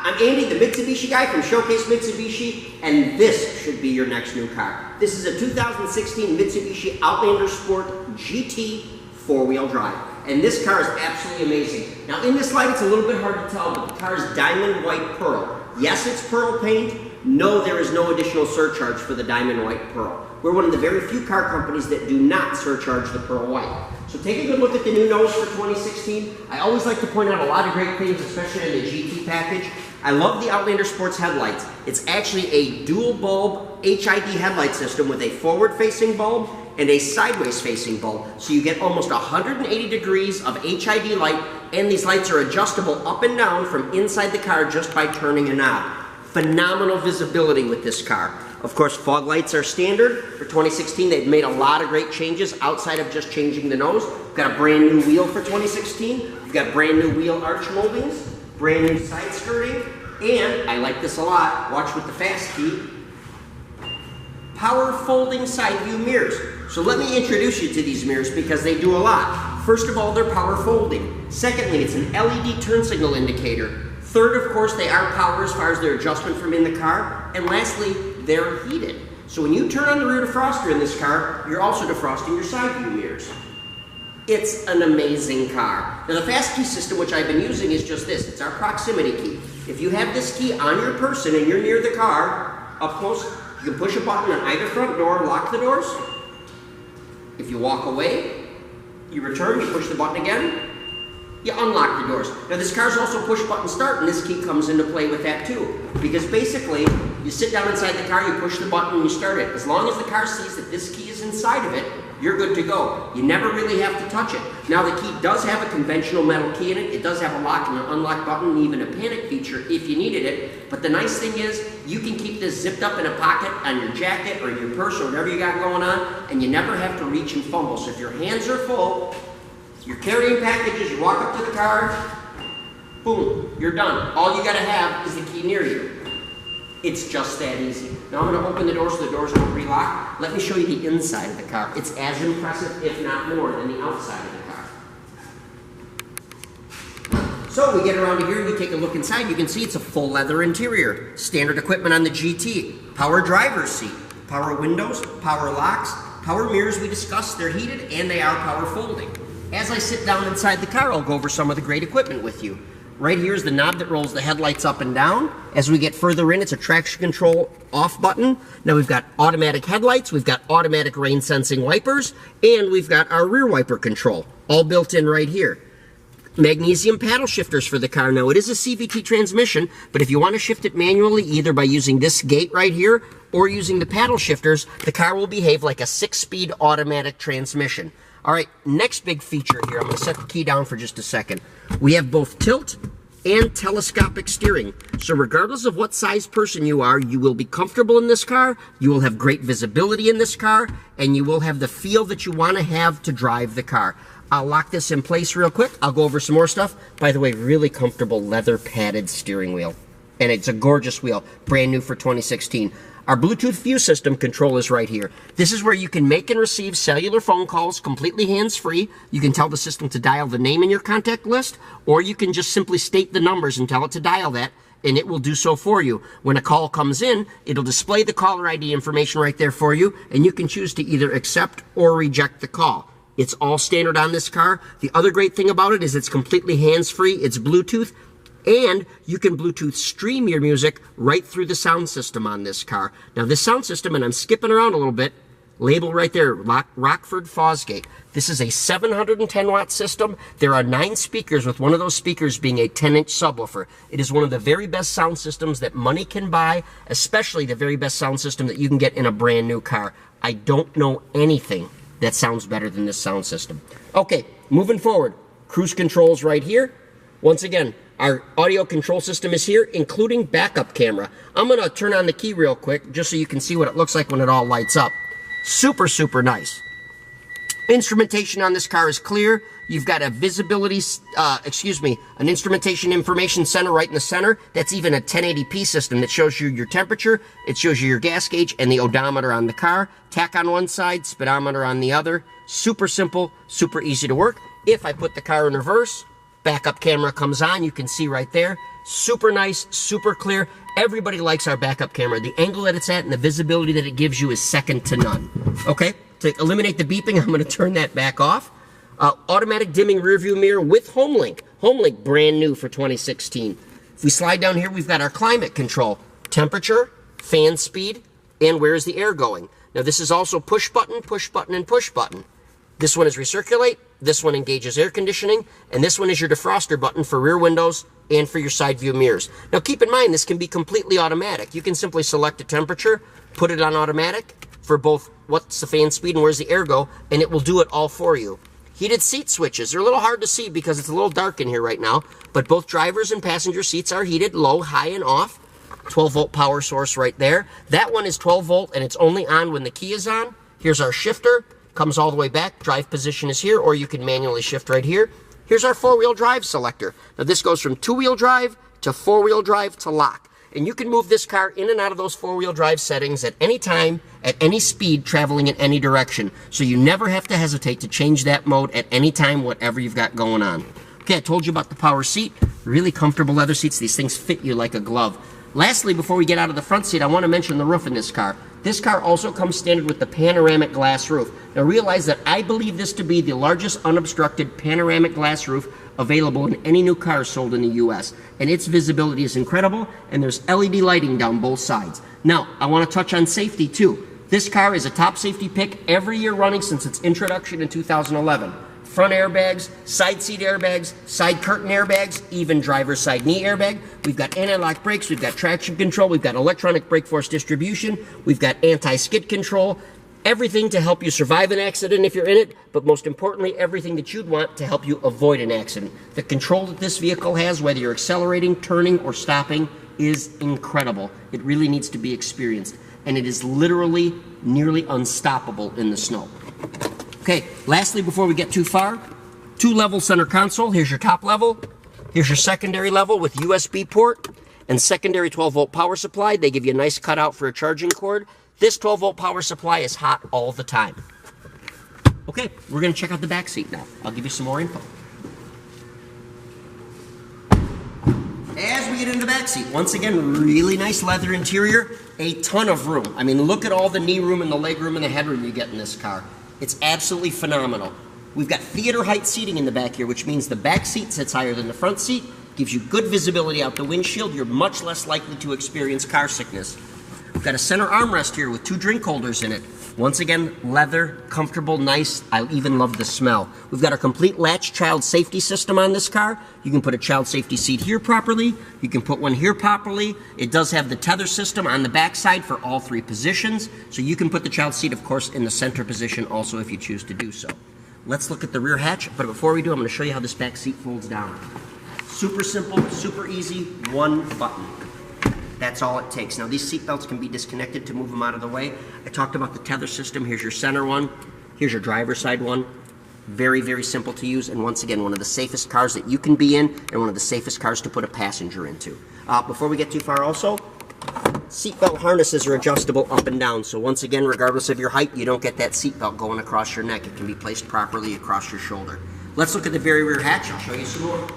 I'm Andy, the Mitsubishi guy from Showcase Mitsubishi, and this should be your next new car. This is a 2016 Mitsubishi Outlander Sport GT four-wheel drive, and this car is absolutely amazing. Now in this light, it's a little bit hard to tell, but the car is diamond white pearl. Yes, it's pearl paint. No, there is no additional surcharge for the diamond white pearl. We're one of the very few car companies that do not surcharge the pearl white. So take a good look at the new nose for 2016. I always like to point out a lot of great things, especially in the GT package. I love the Outlander Sports headlights. It's actually a dual bulb HID headlight system with a forward-facing bulb and a sideways-facing bulb. So you get almost 180 degrees of HID light, and these lights are adjustable up and down from inside the car just by turning a knob. Phenomenal visibility with this car. Of course, fog lights are standard. For 2016, they've made a lot of great changes outside of just changing the nose. We've got a brand new wheel for 2016. We've got brand new wheel arch moldings, brand new side skirting, and I like this a lot, watch with the fast key, power folding side view mirrors. So let me introduce you to these mirrors because they do a lot. First of all, they're power folding. Secondly, it's an LED turn signal indicator. Third, of course, they are power as far as their adjustment from in the car. And lastly, they're heated. So when you turn on the rear defroster in this car, you're also defrosting your side view mirrors. It's an amazing car. Now the fast key system, which I've been using, is just this. It's our proximity key. If you have this key on your person and you're near the car, up close, you can push a button on either front door, lock the doors. If you walk away, you return, you push the button again, you unlock the doors. Now this car's also push button start, and this key comes into play with that too. Because basically, you sit down inside the car, you push the button, and you start it. As long as the car sees that this key is inside of it, you're good to go. You never really have to touch it. Now the key does have a conventional metal key in it. It does have a lock and an unlock button, and even a panic feature if you needed it. But the nice thing is, you can keep this zipped up in a pocket on your jacket or your purse or whatever you got going on, and you never have to reach and fumble. So if your hands are full, you're carrying packages, you walk up to the car, boom, you're done. All you gotta have is the key near you. It's just that easy. Now I'm gonna open the doors so the doors don't relock. Let me show you the inside of the car. It's as impressive, if not more, than the outside of the car. So we get around to here, we take a look inside. You can see it's a full leather interior. Standard equipment on the GT. Power driver's seat. Power windows, power locks, power mirrors we discussed. They're heated and they are power folding. As I sit down inside the car, I'll go over some of the great equipment with you. Right here is the knob that rolls the headlights up and down. As we get further in, it's a traction control off button. Now we've got automatic headlights, we've got automatic rain sensing wipers, and we've got our rear wiper control, all built in right here. Magnesium paddle shifters for the car. Now it is a CVT transmission, but if you want to shift it manually, either by using this gate right here or using the paddle shifters, the car will behave like a 6-speed automatic transmission. All right, next big feature here, I'm going to set the key down for just a second. We have both tilt and telescopic steering. So regardless of what size person you are, you will be comfortable in this car, you will have great visibility in this car, and you will have the feel that you want to have to drive the car. I'll lock this in place real quick. I'll go over some more stuff. By the way, really comfortable leather padded steering wheel. And it's a gorgeous wheel, brand new for 2016. Our Bluetooth view system control is right here. This is where you can make and receive cellular phone calls completely hands-free. You can tell the system to dial the name in your contact list, or you can just simply state the numbers and tell it to dial that, and it will do so for you. When a call comes in, it'll display the caller ID information right there for you, and you can choose to either accept or reject the call. It's all standard on this car. The other great thing about it is it's completely hands-free. It's Bluetooth. And you can Bluetooth stream your music right through the sound system on this car. Now this sound system, and I'm skipping around a little bit, label right there, Rockford Fosgate. This is a 710 watt system. There are 9 speakers, with one of those speakers being a 10-inch subwoofer. It is one of the very best sound systems that money can buy, especially the very best sound system that you can get in a brand new car. I don't know anything that sounds better than this sound system. Okay, moving forward, cruise controls right here. Once again, our audio control system is here, including backup camera. I'm going to turn on the key real quick, just so you can see what it looks like when it all lights up. Super, super nice. Instrumentation on this car is clear. You've got a visibility, an instrumentation information center right in the center. That's even a 1080p system that shows you your temperature. It shows you your gas gauge and the odometer on the car. Tach on one side, speedometer on the other. Super simple, super easy to work. If I put the car in reverse, Backup camera comes on, you can see right there. Super nice, super clear. Everybody likes our backup camera. The angle that it's at and the visibility that it gives you is second to none. Okay, to eliminate the beeping, I'm gonna turn that back off. Automatic dimming rear view mirror with HomeLink. HomeLink, brand new for 2016. If we slide down here, we've got our climate control. Temperature, fan speed, and where is the air going. Now this is also push button, and push button. This one is recirculate, this one engages air conditioning, and this one is your defroster button for rear windows and for your side view mirrors. Now keep in mind, this can be completely automatic. You can simply select a temperature, put it on automatic for both what's the fan speed and where's the air go, and it will do it all for you. Heated seat switches. They're a little hard to see because it's a little dark in here right now, but both drivers and passenger seats are heated, low, high, and off. 12-volt power source right there. That one is 12 volt, and it's only on when the key is on. Here's our shifter. Comes all the way back. Drive position is here, or you can manually shift right here. Here's our four-wheel drive selector. Now this goes from two-wheel drive to four-wheel drive to lock. And you can move this car in and out of those four-wheel drive settings at any time, at any speed, traveling in any direction. So you never have to hesitate to change that mode at any time, whatever you've got going on. Okay, I told you about the power seat. Really comfortable leather seats. These things fit you like a glove. Lastly, before we get out of the front seat, I want to mention the roof in this car. This car also comes standard with the panoramic glass roof. Now realize that I believe this to be the largest unobstructed panoramic glass roof available in any new car sold in the US. And its visibility is incredible, and there's LED lighting down both sides. Now, I want to touch on safety too. This car is a top safety pick every year running since its introduction in 2011. Front airbags, side seat airbags, side curtain airbags, even driver's side knee airbag. We've got anti-lock brakes, we've got traction control, we've got electronic brake force distribution, we've got anti-skid control, everything to help you survive an accident if you're in it, but most importantly, everything that you'd want to help you avoid an accident. The control that this vehicle has, whether you're accelerating, turning, or stopping, is incredible. It really needs to be experienced, and it is literally nearly unstoppable in the snow. Okay, lastly, before we get too far, two-level center console. Here's your top level. Here's your secondary level with USB port and secondary 12-volt power supply. They give you a nice cutout for a charging cord. This 12-volt power supply is hot all the time. Okay, we're going to check out the back seat now. I'll give you some more info. As we get into the back seat, once again, really nice leather interior, a ton of room. I mean, look at all the knee room and the leg room and the headroom you get in this car. It's absolutely phenomenal. We've got theater height seating in the back here, which means the back seat sits higher than the front seat, gives you good visibility out the windshield. You're much less likely to experience car sickness. We've got a center armrest here with two drink holders in it. Once again, leather, comfortable, nice. I even love the smell. We've got a complete latch child safety system on this car. You can put a child safety seat here properly. You can put one here properly. It does have the tether system on the back side for all three positions. So you can put the child seat, of course, in the center position also if you choose to do so. Let's look at the rear hatch. But before we do, I'm going to show you how this back seat folds down. Super simple, super easy, one button. That's all it takes. Now these seat belts can be disconnected to move them out of the way. I talked about the tether system. Here's your center one. Here's your driver's side one. Very, very simple to use, and once again, one of the safest cars that you can be in, and one of the safest cars to put a passenger into. Before we get too far also, seatbelt harnesses are adjustable up and down, so once again, regardless of your height, you don't get that seatbelt going across your neck. It can be placed properly across your shoulder. Let's look at the very rear hatch. I'll show you some more.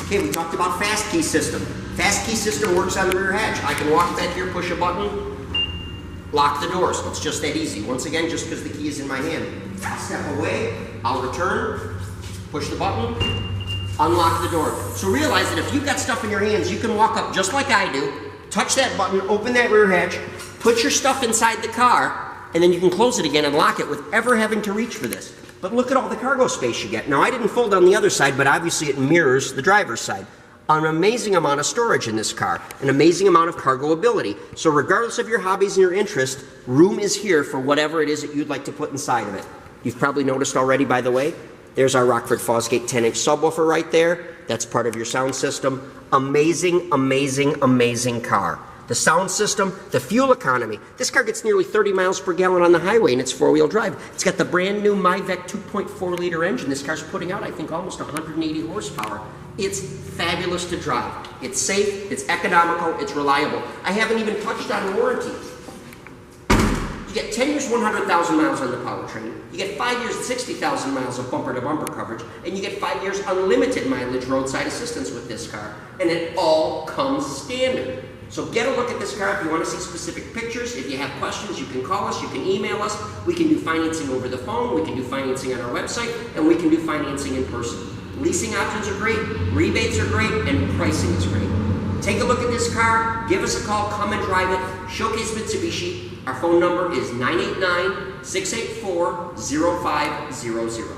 Okay, we talked about fast key system. Fast key system works on the rear hatch. I can walk back here, push a button, lock the doors. It's just that easy. Once again, just because the key is in my hand. Step away, I'll return, push the button, unlock the door. So realize that if you've got stuff in your hands, you can walk up just like I do, touch that button, open that rear hatch, put your stuff inside the car, and then you can close it again and lock it without ever having to reach for this. But look at all the cargo space you get. Now, I didn't fold on the other side, but obviously it mirrors the driver's side. An amazing amount of storage in this car, an amazing amount of cargo ability. So regardless of your hobbies and your interest, room is here for whatever it is that you'd like to put inside of it. You've probably noticed already, by the way, there's our Rockford Fosgate 10-inch subwoofer right there. That's part of your sound system. Amazing, amazing, amazing car. The sound system, the fuel economy. This car gets nearly 30 miles per gallon on the highway, and it's four-wheel drive. It's got the brand new Myvec 2.4-liter engine. This car's putting out, I think, almost 180 horsepower. It's fabulous to drive. It's safe, it's economical, it's reliable. I haven't even touched on warranty. You get 10 years, 100,000 miles on the powertrain. You get 5 years, 60,000 miles of bumper-to-bumper coverage, and you get 5 years unlimited mileage roadside assistance with this car. And it all comes standard. So get a look at this car. If you want to see specific pictures, if you have questions, you can call us, you can email us. We can do financing over the phone, we can do financing on our website, and we can do financing in person. Leasing options are great, rebates are great, and pricing is great. Take a look at this car, give us a call, come and drive it. Showcase Mitsubishi. Our phone number is 989-684-0500.